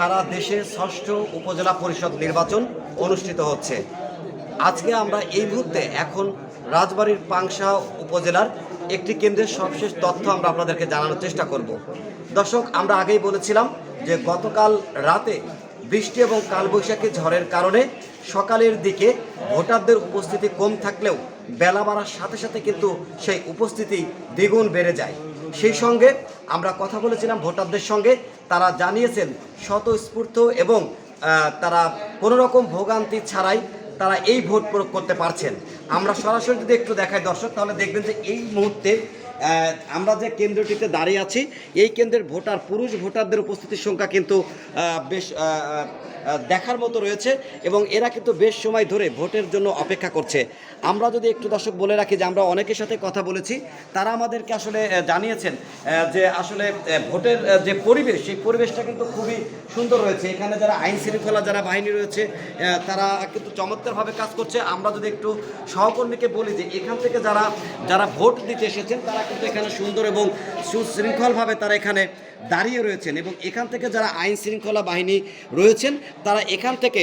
সারা দেশে ৬ষ্ঠ উপজেলা পরিষদ নির্বাচন অনুষ্ঠিত হচ্ছে। আজকে আমরা এই মুহূর্তে এখন রাজবাড়ীর পাংশা উপজেলার একটি কেন্দ্রের সবশেষ তথ্য আমরা আপনাদেরকে জানানোর চেষ্টা করব। দর্শক, আমরা আগেই বলেছিলাম যে গতকাল রাতে বৃষ্টি এবং কালবৈশাখী ঝড়ের কারণে সকালের দিকে ভোটারদের উপস্থিতি কম থাকলেও বেলা বাড়ার সাথে সাথে কিন্তু সেই উপস্থিতি দ্বিগুণ বেড়ে যায়। সেই সঙ্গে আমরা কথা বলেছিলাম ভোটারদের সঙ্গে, তারা জানিয়েছেন স্বতঃস্ফূর্ত এবং তারা কোনো রকম ভোগান্তি ছাড়াই তারা এই ভোট প্রয়োগ করতে পারছেন। আমরা সরাসরি যদি একটু দেখাই দর্শক, তাহলে দেখবেন যে এই মুহূর্তে আমরা যে কেন্দ্রটিতে দাঁড়িয়ে আছি, এই কেন্দ্রের পুরুষ ভোটারদের উপস্থিতির সংখ্যা কিন্তু বেশ দেখার মতো রয়েছে এবং এরা কিন্তু বেশ সময় ধরে ভোটের জন্য অপেক্ষা করছে। আমরা যদি একটু দর্শক বলে রাখি যে আমরা অনেকের সাথে কথা বলেছি, তারা আমাদেরকে আসলে জানিয়েছেন যে আসলে ভোটের যে পরিবেশ, সেই পরিবেশটা কিন্তু খুবই সুন্দর রয়েছে। এখানে যারা আইন শৃঙ্খলা যারা বাহিনী রয়েছে তারা কিন্তু চমৎকারভাবে কাজ করছে। আমরা যদি একটু সহকর্মীকে বলি যে এখান থেকে যারা ভোট দিতে এসেছেন তারা কিন্তু এখানে সুন্দর এবং সুশৃঙ্খলভাবে তারা এখানে দাঁড়িয়ে রয়েছেন এবং এখান থেকে যারা আইন শৃঙ্খলা বাহিনী রয়েছেন তারা এখান থেকে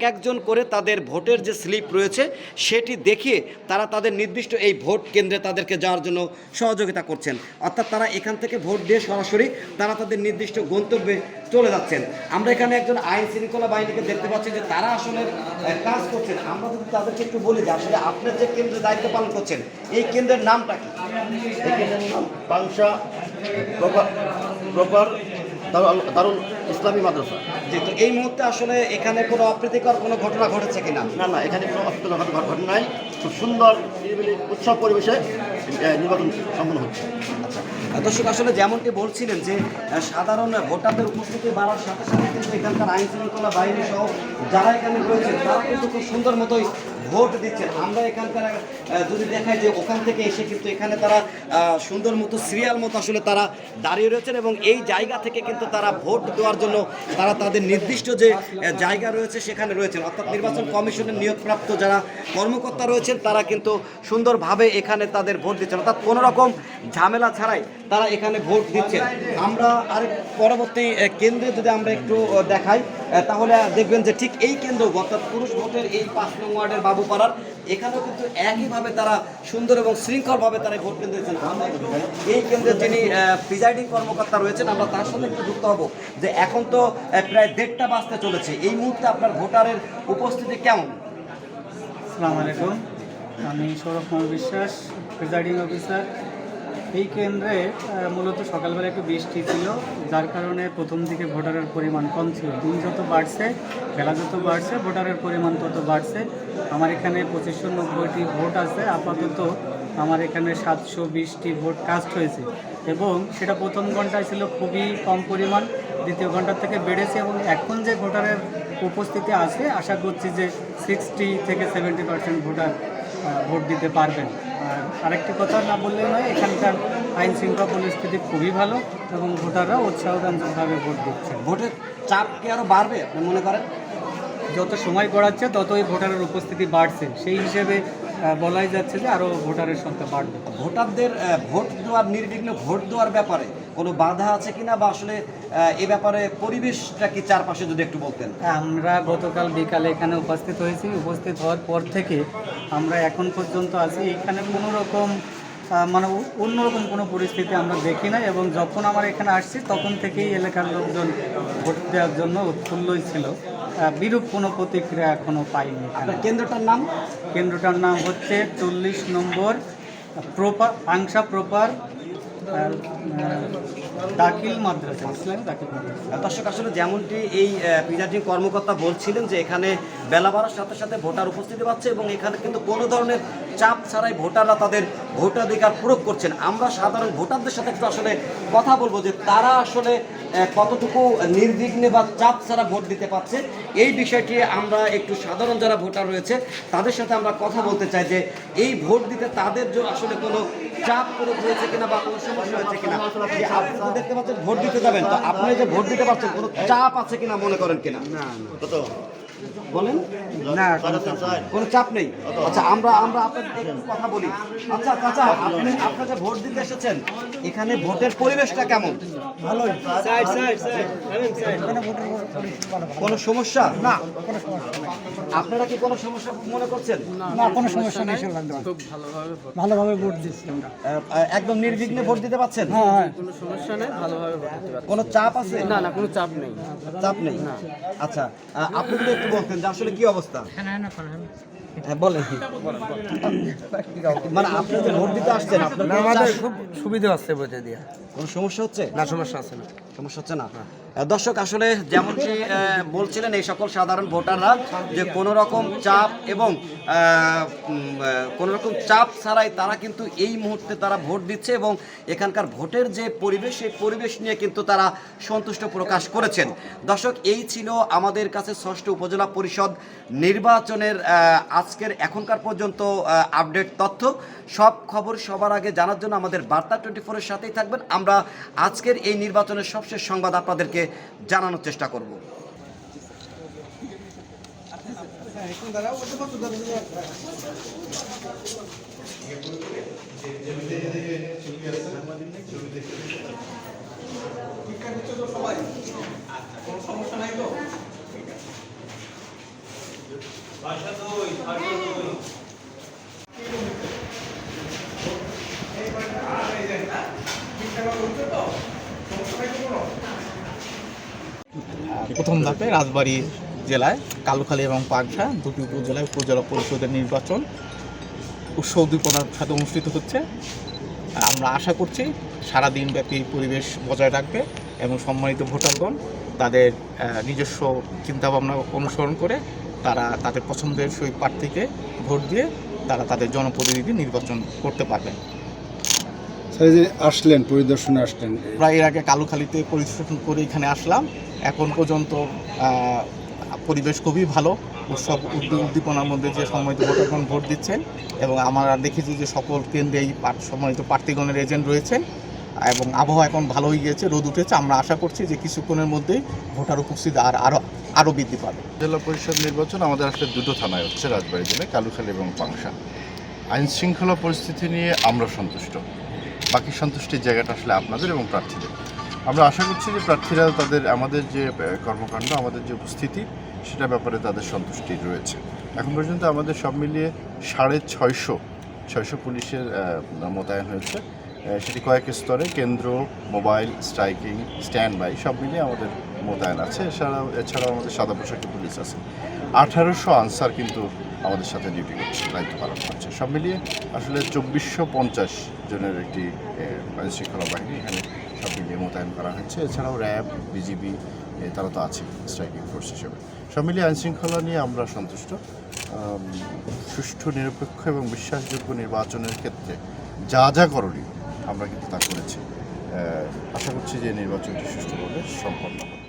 একজন করে তাদের ভোটের যে স্লিপ রয়েছে সেটি দেখিয়ে তারা তাদের নির্দিষ্ট এই ভোট কেন্দ্রে তাদেরকে যাওয়ার জন্য সহযোগিতা করছেন। অর্থাৎ তারা এখান থেকে ভোট দিয়ে সরাসরি তারা তাদের নির্দিষ্ট গন্তব্যে চলে যাচ্ছেন। আমরা এখানে একজন আইন শৃঙ্খলা বাহিনীকে দেখতে পাচ্ছি যে তারা আসলে কাজ করছেন। আমরা যদি তাদেরকে একটু বলি যে আসলে আপনার যে কেন্দ্রে দায়িত্ব পালন করছেন, এই কেন্দ্রের নামটা কি? এই কেন্দ্রের নাম পাংশা প্রপার দারুল ইসলামী মাদ্রাসা। জি, তো এই মুহূর্তে আসলে এখানে কোনো অপ্রীতিকর কোনো ঘটনা ঘটেছে কিনা? না, এখানে কোনো অপ্রীতিকর ঘটনা নাই। খুব সুন্দর উৎসব পরিবেশে নির্বাচন সম্পন্ন হচ্ছে। আচ্ছা দর্শক, আসলে যেমনটি বলছিলেন যে সাধারণ ভোটারদের উপস্থিতি বাড়ার সাথে সাথে কিন্তু এখানকার আইন শৃঙ্খলা বাহিনী সহ যারা এখানে রয়েছেন তারা কিন্তু খুব সুন্দর মতোই ভোট দিচ্ছেন। আমরা এখানকার যদি দেখাই যে ওখান থেকে এসে কিন্তু এখানে তারা সুন্দর মতো সিরিয়াল মতো আসলে তারা দাঁড়িয়ে রয়েছেন এবং এই জায়গা থেকে কিন্তু তারা ভোট দেওয়ার জন্য তারা তাদের নির্দিষ্ট যে জায়গা রয়েছে সেখানে রয়েছেন। অর্থাৎ নির্বাচন কমিশনের নিয়োগপ্রাপ্ত যারা কর্মকর্তা রয়েছেন তারা কিন্তু সুন্দরভাবে এখানে তাদের ভোট দিচ্ছেন, অর্থাৎ কোনো রকম ঝামেলা ছাড়াই তারা এখানে ভোট দিচ্ছেন। আমরা আরেক পরবর্তী কেন্দ্রে যদি আমরা একটু দেখাই তাহলে দেখবেন যে ঠিক এই কেন্দ্র অর্থাৎ পুরুষ ভোটের এই 5 নং ওয়ার্ডের বাবুপাড়ার এখানেও কিন্তু একইভাবে তারা সুন্দর এবং শৃঙ্খলভাবে তারা ভোট কেন্দ্র দিচ্ছেন। আমরা এই কেন্দ্রের যিনি প্রিজাইডিং কর্মকর্তা রয়েছেন আমরা তার সাথে একটু যুক্ত হব যে এখন তো প্রায় 1:30টা বাজতে চলেছে, এই মুহূর্তে আপনার ভোটারের উপস্থিতি কেমন? আসসালামু আলাইকুম, আমি সৌরভ কুমার বিশ্বাস, প্রিজাইডিং অফিসার। এই কেন্দ্রে মূলত সকালবেলা একটু বৃষ্টি ছিল, যার কারণে প্রথম দিকে ভোটারের পরিমাণ কম ছিল। দিন যত বাড়ছে, বেলা যত বাড়ছে, ভোটারের পরিমাণ তত বাড়ছে। আমার এখানে 2590টি ভোট আছে। আপাতত আমার এখানে 720টি ভোট কাস্ট হয়েছে এবং সেটা প্রথম ঘন্টায় ছিল খুবই কম পরিমাণ, দ্বিতীয় ঘন্টার থেকে বেড়েছে এবং এখন যে ভোটারের উপস্থিতি আছে আশা করছি যে 60 থেকে 70% ভোটার ভোট দিতে পারবেন। আর আরেকটি কথা না বললেই নয়, এখানকার আইন শৃঙ্খলা পরিস্থিতি খুবই ভালো এবং ভোটাররা উৎসাহজনকভাবে ভোট দিচ্ছে। ভোটের চাপ কি আরও বাড়বে আপনি মনে করেন? যত সময় গড়াচ্ছে ততই ভোটারের উপস্থিতি বাড়ছে, সেই হিসেবে বলাই যাচ্ছে যে আরও ভোটারের সংখ্যা বাড়বে। ভোটারদের ভোট দেওয়ার নির্বিঘ্ন ভোট দেওয়ার ব্যাপারে কোনো বাধা আছে কিনা বা আসলে এ ব্যাপারে পরিবেশটা কি চারপাশে যদি একটু বলতেন? আমরা গতকাল বিকালে এখানে উপস্থিত হয়েছি। উপস্থিত হওয়ার পর থেকে আমরা এখন পর্যন্ত আছি, এখানে কোনো রকম মানে অন্যরকম কোনো পরিস্থিতি আমরা দেখি না এবং যখন আমরা এখানে আসছি তখন থেকেই এলাকার লোকজন ভোট দেওয়ার জন্য উৎফুল্লই ছিল। বিরূপ কোনো প্রতিক্রিয়া এখনও পাইনি। কেন্দ্রটার নাম? কেন্দ্রটার নাম হচ্ছে 40 নম্বর পাংশা প্রপার দাখিল মাদ্রাসা, ইসলামী দাখিল মাদ্রাসা। দর্শক, আসলে যেমনটি এই প্রিজাইডিং কর্মকর্তা বলছিলেন যে এখানে বেলা বাড়ার সাথে সাথে ভোটার উপস্থিতি পাচ্ছে এবং এখানে কিন্তু কোনো ধরনের চাপ ছাড়াই ভোটাররা তাদের ভোটাধিকার প্রয়োগ করছেন। আমরা সাধারণ ভোটারদের সাথে একটু আসলে কথা বলবো যে তারা আসলে কতটুকু নির্বিঘ্নে বা চাপ ছাড়া ভোট দিতে পারছে, এই বিষয়টি আমরা একটু সাধারণ যারা ভোটার রয়েছে তাদের সাথে আমরা কথা বলতে চাই যে এই ভোট দিতে তাদের আসলে কোনো চাপ প্রয়োগ হয়েছে কিনা বা কোনো সমস্যা হয়েছে কিনা। আপনি তো দেখতে পাচ্ছেন ভোট দিতে যাবেন, তো আপনি যে ভোট দিতে পারছেন কোনো চাপ আছে কিনা মনে করেন কিনা? না বলেন না, কোনো চাপ নেই। আচ্ছা, আমরা আপনাদের একটু কথা বলি। আচ্ছা চাচা, আপনি যে ভোট দিতে এসেছেন এখানে ভোটের পরিবেশটা কেমন? ভালোই কোনো সমস্যা না কোনো সমস্যা নেই আপনারা কি কোনো সমস্যা মনে করছেন? না কোনো সমস্যা নেই খুব ভালোভাবে ভোট দিচ্ছি আমরা একদম নির্বিঘ্নে ভোট দিতে পারছেন? হ্যাঁ হ্যাঁ কোনো সমস্যা নেই, ভালোভাবে ভোট দিতে পারছি। কোনো চাপ আছে? না না, কোনো চাপ নেই। চাপ নেই। আচ্ছা, আপনি যদি একটু বলতেন যে আসলে কি অবস্থা? হ্যাঁ বলেন। মানে আপনি যে ভোট দিতে আসছেন আপনার কোনো আমাদের চাপ- খুব সুবিধা আছে ভোটে দিয়া। কোনো সমস্যা হচ্ছে? না, সমস্যা আছে না। সমস্যা হচ্ছে না। দর্শক আসলে যেমনটি বলছিলেন এই সকল সাধারণ ভোটাররা যে কোনো রকম চাপ এবং কোনো রকম চাপ ছাড়াই তারা কিন্তু এই মুহূর্তে তারা ভোট দিচ্ছে এবং এখানকার ভোটের যে পরিবেশ সেই পরিবেশ নিয়ে কিন্তু তারা সন্তুষ্ট প্রকাশ করেছেন। দর্শক, এই ছিল আমাদের কাছে ৬ষ্ঠ উপজেলা পরিষদ নির্বাচনের আজকের এখনকার পর্যন্ত আপডেট তথ্য। সব খবর সবার আগে জানার জন্য আমাদের বার্তা 24-এর সাথেই থাকবেন। আমরা আজকের এই নির্বাচনের সবশেষ সংবাদ আপনাদেরকে জানানোর চেষ্টা করব। প্রথম ধাপে রাজবাড়ী জেলায় কালুখালী এবং পাংশা দুটি উপজেলায় উপজেলা পরিষদের নির্বাচন উৎসব উদ্দীপনার সাথে অনুষ্ঠিত হচ্ছে। আমরা আশা করছি সারা দিনব্যাপী পরিবেশ বজায় রাখবে এবং সম্মানিত ভোটারগণ তাদের নিজস্ব চিন্তাভাবনা অনুসরণ করে তারা তাদের পছন্দের সই প্রার্থীকে ভোট দিয়ে তারা তাদের জনপ্রতিনিধি নির্বাচন করতে পারবেন। স্যার যে আসলেন পরিদর্শনে আসলেন প্রায় এর আগে কালুখালীতে পরিদর্শন করে এখানে আসলাম। এখন পর্যন্ত পরিবেশ খুবই ভালো, উৎসব উদ্দীপনার মধ্যে যে সম্মানিত ভোটারগণ ভোট দিচ্ছেন এবং আমরা দেখেছি যে সকল কেন্দ্রেই সম্মানিত প্রার্থীগণের এজেন্ট রয়েছেন এবং আবহাওয়া এখন ভালো হয়ে গিয়েছে, রোদ উঠেছে। আমরা আশা করছি যে কিছুক্ষণের মধ্যেই ভোটার উপস্থিতি আরও বৃদ্ধি পাবে। জেলা পরিষদ নির্বাচন আমাদের আসলে দুটো থানায় হচ্ছে, রাজবাড়ী জেলায় কালুখালী এবং পাংশা। আইন শৃঙ্খলা পরিস্থিতি নিয়ে আমরা সন্তুষ্ট, বাকি সন্তুষ্টির জায়গাটা আসলে আপনাদের এবং প্রার্থীদের। আমরা আশা করছি যে প্রার্থীরা আমাদের যে কর্মকাণ্ড, আমাদের যে উপস্থিতি, সেটা ব্যাপারে তাদের সন্তুষ্টি রয়েছে। এখন পর্যন্ত আমাদের সব মিলিয়ে 650 পুলিশের মোতায়েন হয়েছে, সেটি কয়েক স্তরে, কেন্দ্র, মোবাইল, স্ট্রাইকিং, স্ট্যান্ড বাই সব মিলিয়ে আমাদের মোতায়েন আছে। এছাড়াও আমাদের সাদা পোশাকি পুলিশ আছে। 1800 আনসার কিন্তু আমাদের সাথে ডিউটি করছে, দায়িত্ব পালন করছে। সব মিলিয়ে আসলে 2450 জনের একটি আইন শৃঙ্খলা বাহিনী এখানে সব মিলিয়ে মোতায়েন করা হয়েছে। এছাড়াও র্যাব, বিজিবি তারা তো আছে স্ট্রাইকিং ফোর্স হিসেবে। সব মিলিয়ে আইন শৃঙ্খলা নিয়ে আমরা সন্তুষ্ট। সুষ্ঠু, নিরপেক্ষ এবং বিশ্বাসযোগ্য নির্বাচনের ক্ষেত্রে যা যা করণীয় আমরা কিন্তু তা করেছি। আশা করছি যে নির্বাচনটি সুষ্ঠুভাবে সম্পন্ন হবে।